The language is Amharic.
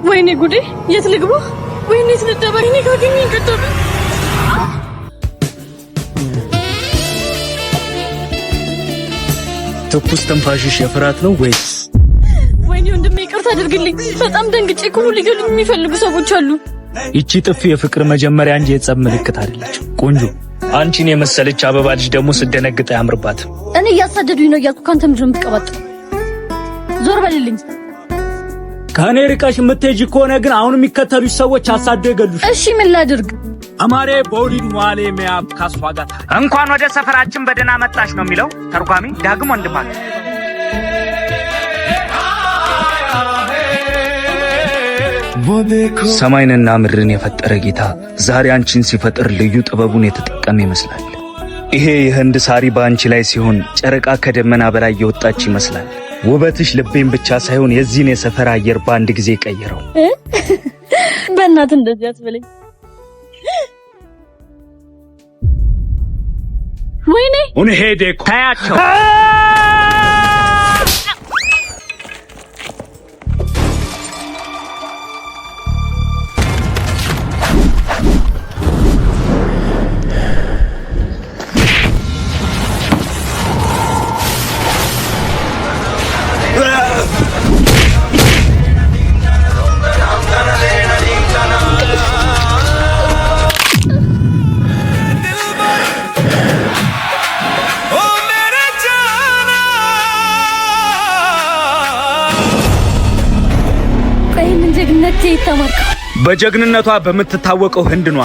ወይኔ ጉዴ! የት ልግባ? ወይኔ ስለደበረኝ እኔ ካገኘኝ ከተበ ትኩስ ትንፋሽሽ የፍርሃት ነው ወይስ? ወይኔ ወንድሜ ይቅርታ አድርግልኝ። በጣም ደንግጬ እኮ ነው። ሊገሉኝ የሚፈልጉ ሰዎች አሉ። ይቺ ጥፊ የፍቅር መጀመሪያ እንጂ የጸብ ምልክት አይደለችም። ቆንጆ አንቺን የመሰለች አበባ ልጅ ደግሞ ስደነግጥ አያምርባትም። እኔ እያሳደዱኝ ነው እያልኩ ካንተ ምንድን ነው የምትቀባጥረው? ዞር በልልኝ። ከኔ ርቀሽ የምትሄጂ ከሆነ ግን አሁን የሚከተሉሽ ሰዎች አሳደው ይገሉሽ። እሺ ምን ላድርግ? አማሬ ቦዲን ዋሌ ሚያብ ካስዋጋታ እንኳን ወደ ሰፈራችን በደህና መጣሽ ነው የሚለው ተርጓሚ ዳግም ወንድማችን። ሰማይንና ምድርን የፈጠረ ጌታ ዛሬ አንቺን ሲፈጥር ልዩ ጥበቡን የተጠቀመ ይመስላል። ይሄ የህንድ ሳሪ በአንቺ ላይ ሲሆን ጨረቃ ከደመና በላይ የወጣች ይመስላል። ውበትሽ ልቤን ብቻ ሳይሆን የዚህን የሰፈር አየር በአንድ ጊዜ ቀየረው። በእናትህ እንደዚህ አትበለኝ። ወይኔ ኡንሄዴ ታያቸው። ጀግንነቴ ተማርካ በጀግንነቷ በምትታወቀው ህንድ ነው።